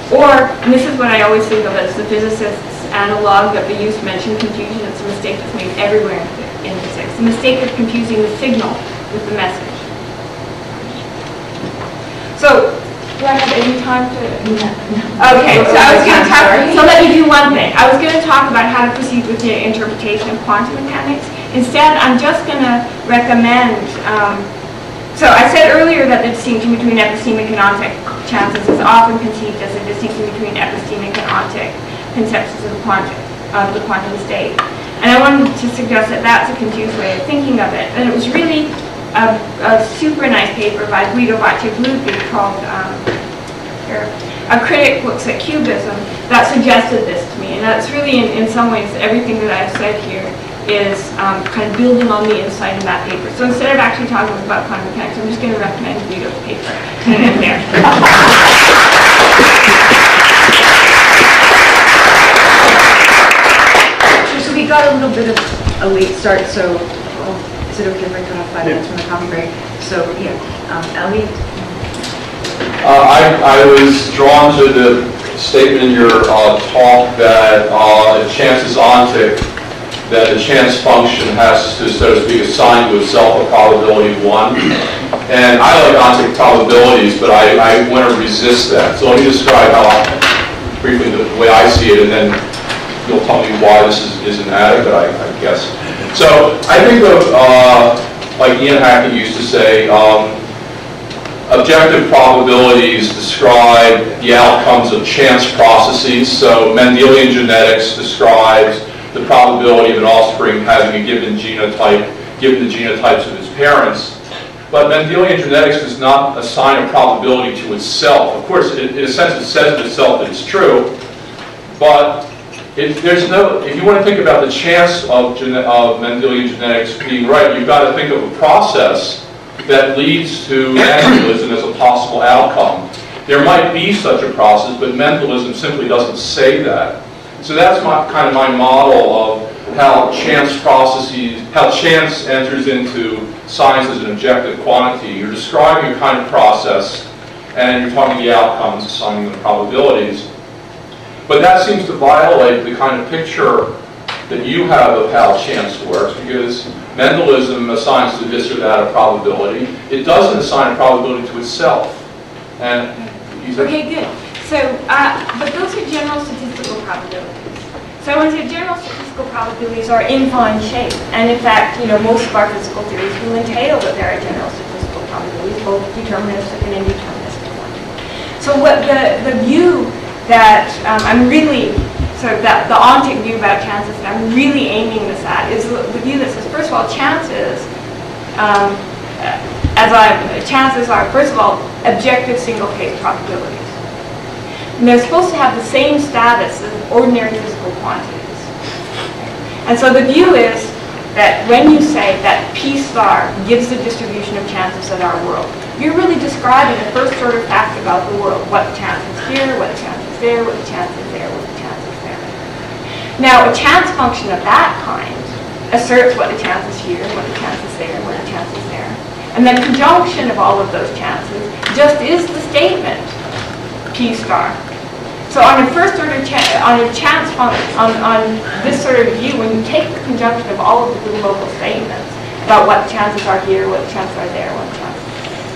Or, and this is what I always think of as the physicist's analog of the use-mention confusion. It's a mistake that's made everywhere in physics. in physics, the mistake of confusing the signal with the message. So, do I have any time to? Okay, so I was going to talk, so let me do one thing. I was going to talk about how to proceed with the interpretation of quantum mechanics. Instead, I'm just going to recommend, so I said earlier that the distinction between epistemic and ontic chances is often conceived as a distinction between epistemic and ontic conceptions of the quantum state. And I wanted to suggest that that's a confused way of thinking of it. And it was really a super nice paper by Guido Bacigalupi called A Critic Looks at Cubism that suggested this to me. And that's really, in some ways, everything that I've said here is kind of building on the insight in that paper. So instead of actually talking about quantum mechanics, I'm just going to recommend Guido's paper. In there. So we got a little bit of a late start, so is it okay if I cut off 5 minutes from the coffee break? So yeah, Elliot. I was drawn to the statement in your talk that chance is ontic, that a chance function has to, so to speak, assign to itself a probability of 1. And I like ontic probabilities, but I want to resist that. So let me describe briefly the way I see it, and then you'll tell me why this isn't adequate, I guess. So I think of, like Ian Hackett used to say, objective probabilities describe the outcomes of chance processes. So Mendelian genetics describes the probability of an offspring having a given genotype, given the genotypes of its parents. But Mendelian genetics does not assign a probability to itself. Of course, in a sense, it says to itself that it's true, but if you want to think about the chance of Mendelian genetics being right, you've got to think of a process that leads to mentalism as a possible outcome. There might be such a process, but mentalism simply doesn't say that. So that's kind of my model of how chance processes, how chance enters into science as an objective quantity. You're describing a kind of process, and you're talking the outcomes, assigning the probabilities. But that seems to violate the kind of picture that you have of how chance works, because Mendelism assigns to this or that a probability. It doesn't assign a probability to itself. And okay, good. So, but those are general statistical probabilities. So I want to say general statistical probabilities are in fine shape, and in fact, most of our physical theories will entail that there are general statistical probabilities, both deterministic and indeterministic ones. So what the view that I'm really, that the ontic view about chances that I'm really aiming this at is the view that says, first of all, chances are, first of all, objective single-case probabilities. And they're supposed to have the same status as ordinary physical quantities. And so the view is that when you say that P star gives the distribution of chances in our world, you're really describing the first order fact about the world. What the chance is here, what the chance is there, what the chance is there, what the chance is there. Now, a chance function of that kind asserts what the chance is here, what the chance is there, what the chance is there. And the conjunction of all of those chances just is the statement P star. So on a first order on a chance function, on this sort of view, when you take the conjunction of all of the local statements about what the chances are here, what the chances are there, what the chances,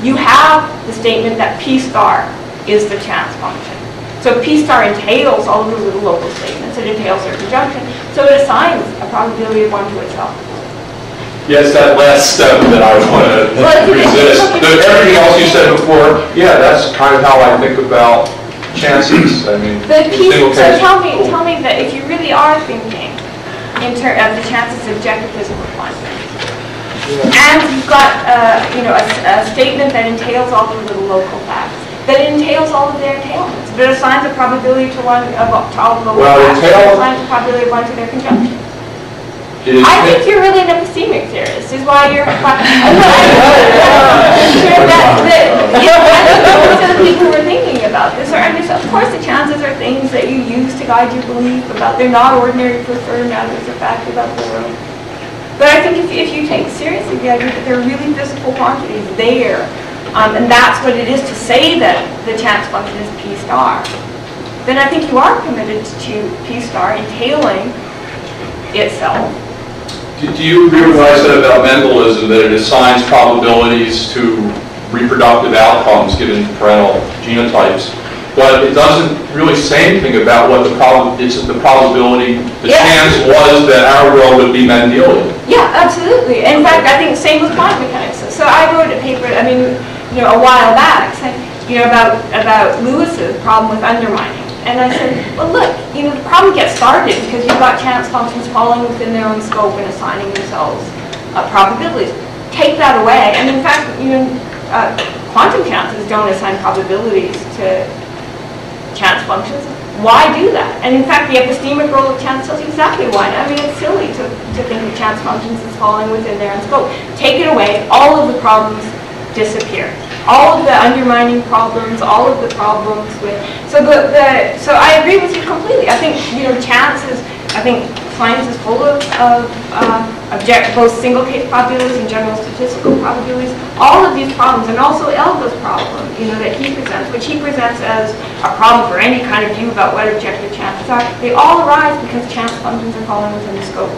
you have the statement that P star is the chance function. So P star entails all of the little local statements. It entails their conjunction. So it assigns a probability of 1 to itself. Yes, that last step that I want to resist. Everything else you said before, yeah, that's kind of how I think about chances. I mean, so tell me that if you really are thinking in terms of the chances of objective physical quantities, and you've got a statement that entails all the little local facts, that it entails all of their entailments, but it assigns a probability to all the local facts, it assigns a probability of 1 to their conjunction. I think you're really an epistemic theorist, is why you're I'm sure that most of the people who are thinking about this are, of course the chances are things that you use to guide your belief about, they're not ordinary first-order matters of fact about the world. But I think if you take seriously the idea that there are really physical quantities there, and that's what it is to say that the chance function is P star, then I think you are committed to P star entailing itself Do you agree with what I said about Mendelism, that it assigns probabilities to reproductive outcomes given parental genotypes, but it doesn't really say anything about what the probability, the chance was that our world would be Mendelian? Yeah, absolutely. In fact, I think same with quantum mechanics. So I wrote a paper, I mean, a while back, saying, about Lewis's problem with undermining. And I said, well, look, the problem gets started because you've got chance functions falling within their own scope and assigning themselves probabilities. Take that away, and in fact, quantum chances don't assign probabilities to chance functions. Why do that? And in fact, the epistemic role of chance tells you exactly why. I mean, it's silly to think of chance functions as falling within their own scope. Take it away, all of the problems disappear. All of the undermining problems, all of the problems with, so I agree with you completely. I think, chance is, I think science is full of both single case probabilities and general statistical probabilities. All of these problems, and also Elga's problem, that he presents, which he presents as a problem for any kind of view about what objective chances are, they all arise because chance functions are falling within the scope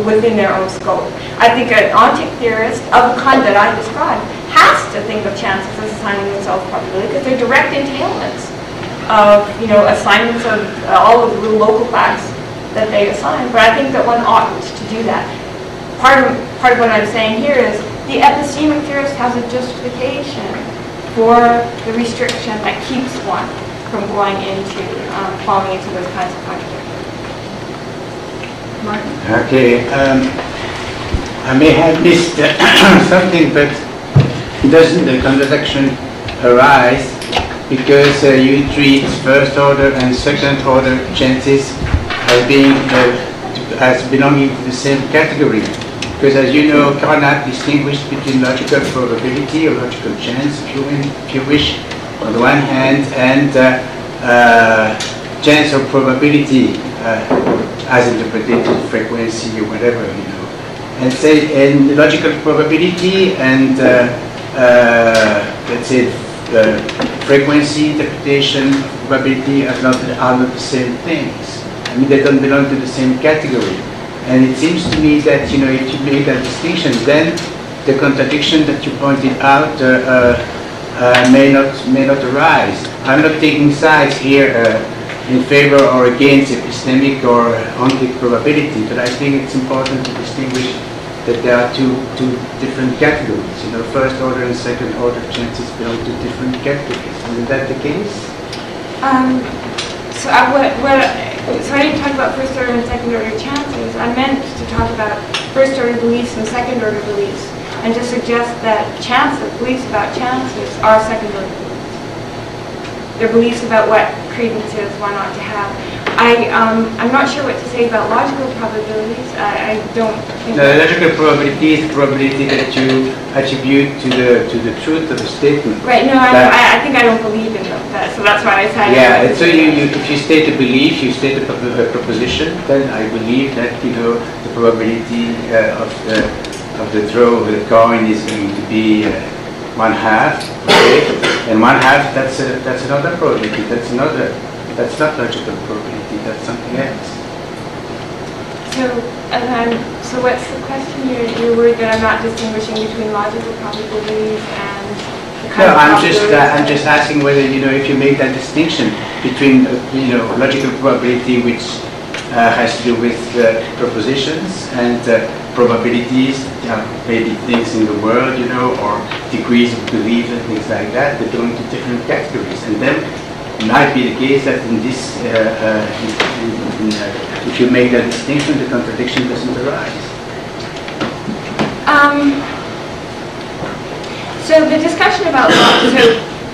within their own scope. I think an Ontic theorist of the kind that I described has to think of chances as assigning themselves probability because they're direct entailments of assignments of all of the local facts that they assign. But I think that one ought to do that. Part of what I'm saying here is the epistemic theorist has a justification for the restriction that keeps one from going into falling into those kinds of contradictions. Martin? Okay, I may have missed something, but doesn't the contradiction arise because you treat first order and second order chances as belonging to the same category? Because as you know, Carnap distinguished between logical probability or logical chance, if you wish, on the one hand, and chance or probability as interpreted frequency or whatever, and say in logical probability and let's say frequency interpretation of probability are not the same things. I mean, they don't belong to the same category. And it seems to me that if you make that distinction, then the contradiction that you pointed out may not arise. I'm not taking sides here in favor or against epistemic or ontic probability, but I think it's important to distinguish that there are two different categories. First order and second order chances belong to different categories. Isn't that the case? So I didn't talk about first order and second order chances. I meant to talk about first order beliefs and second order beliefs, and to suggest that beliefs about chances are second order beliefs. They're beliefs about what credences one ought to have. I'm not sure what to say about logical probabilities. I don't think. The logical probability is the probability that you attribute to the truth of a statement. Right. No, I think I don't believe in them. So that's why I said. Yeah. And so if you state a belief, you state a proposition, then I believe that the probability of the throw of the coin is going to be 1/2, okay? And 1/2, that's another probability. That's not logical probability. That's something else. So what's the question? You're worried that I'm not distinguishing between logical probabilities and the kind of I'm just asking whether if you make that distinction between logical probability, which has to do with propositions, and probabilities, maybe things in the world, or degrees of belief and things like that. They belong to different categories, and then it might be the case that in this, if you make that distinction, the contradiction doesn't arise. So the discussion about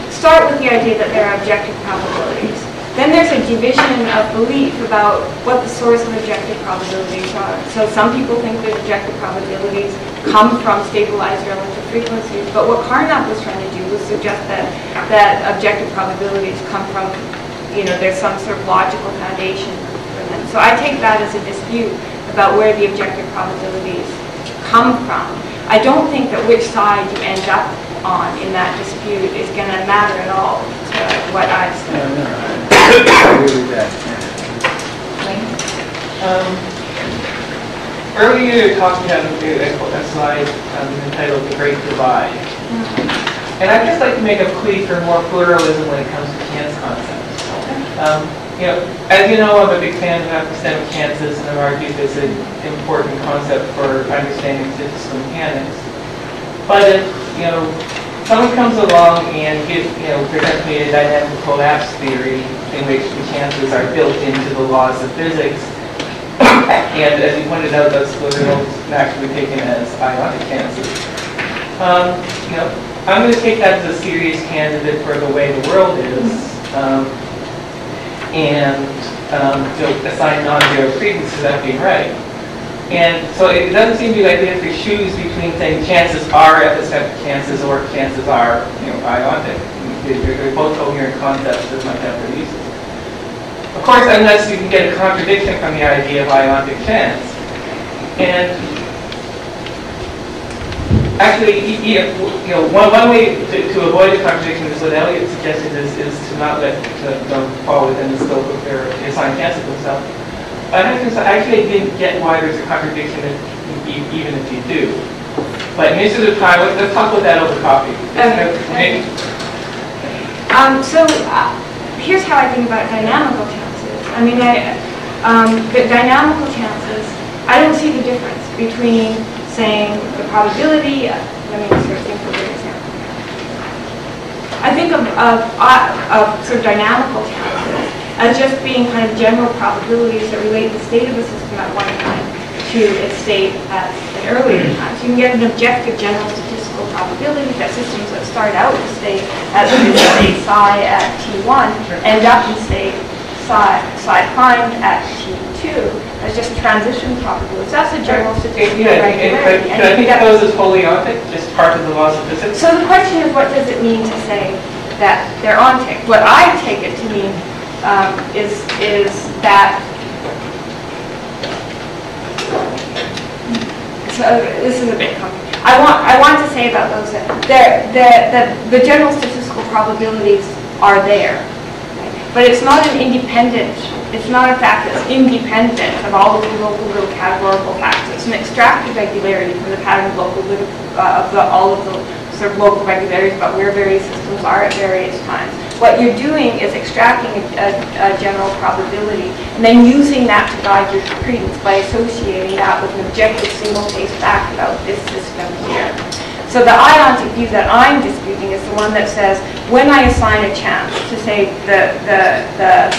start with the idea that there are objective probabilities. Then there's a division of belief about what the source of objective probabilities are. So some people think that objective probabilities come from stabilized relative frequencies, but what Carnap was trying to do was suggest that objective probabilities come from, there's some sort of logical foundation for them. So I take that as a dispute about where the objective probabilities come from. I don't think that which side you end up on in that dispute is going to matter at all to what I've said. I agree with that. earlier you were talking about a slide entitled The Great Divide. And I'd just like to make a plea for more pluralism when it comes to chance concepts. You know, as you know, I'm a big fan of epistemic chances, and I've argued it's an important concept for understanding statistical mechanics. But if, you know, someone comes along and presents me a dynamical collapse theory in which the chances are built into the laws of physics, and as you pointed out, those are actually taken as ionic chances. You know, I'm going to take that as a serious candidate for the way the world is, and assign non-zero credence to that being right. And so it doesn't seem to be like we have to choose between saying chances are epistemic chances or chances are, ionic. They're both coherent concepts that might have their uses. Of course, unless you can get a contradiction from the idea of ionic chance. And actually, one way to avoid a contradiction is what Elliot suggested is to not let them fall within the scope of their assigned chances themselves. I actually didn't get why there's a contradiction even if you do. But in the interest of time, let's talk about that over coffee. Okay. Here's how I think about dynamical chances. I mean, the dynamical chances, I don't see the difference between saying the probability, let me just think of an example. I think of sort of dynamical chances as just being kind of general probabilities that relate the state of a system at one time to its state at an earlier time. So you can get an objective general statistical probability that systems that start out in state at state psi at t1 end up in state psi prime at t2 as just transition probabilities. That's a general statistical regularity. Can I think of those as wholly ontic, just part of the laws of physics? So the question is, what does it mean to say that they're ontic? What I take it to mean is that, so this is a bit complicated. I want to say about those that the general statistical probabilities are there, right? But it's not an independent. It's not a fact that's independent of all of the local little categorical facts. It's an extracted regularity from the pattern of local little, all of the sort of local regularities about where various systems are at various times. What you're doing is extracting a general probability and then using that to guide your credence by associating that with an objective single-case fact about this system here. So the iontic view that I'm disputing is the one that says when I assign a chance to say a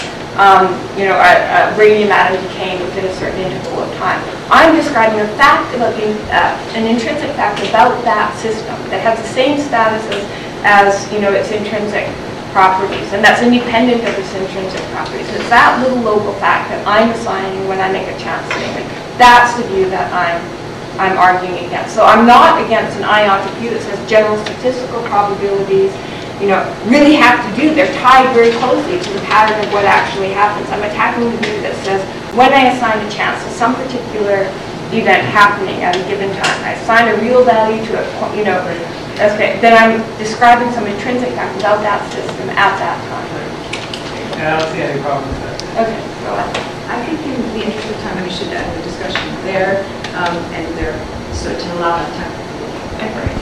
radium atom decaying within a certain interval of time, I'm describing a fact about an intrinsic fact about that system that has the same status as its intrinsic properties, and that's independent of its intrinsic properties. It's that little local fact that I'm assigning when I make a chance statement. That's the view that I'm arguing against. So I'm not against an iontic view that says general statistical probabilities really have to do. They're tied very closely to the pattern of what actually happens. I'm attacking the view that says when I assign a chance to some particular event happening at a given time, I assign a real value to it, okay, then I'm describing some intrinsic fact about that system at that time. Yeah, I don't see any problem with that. Okay, go on. I think in the interest of time, we should end the discussion there, so to allow that time. Okay.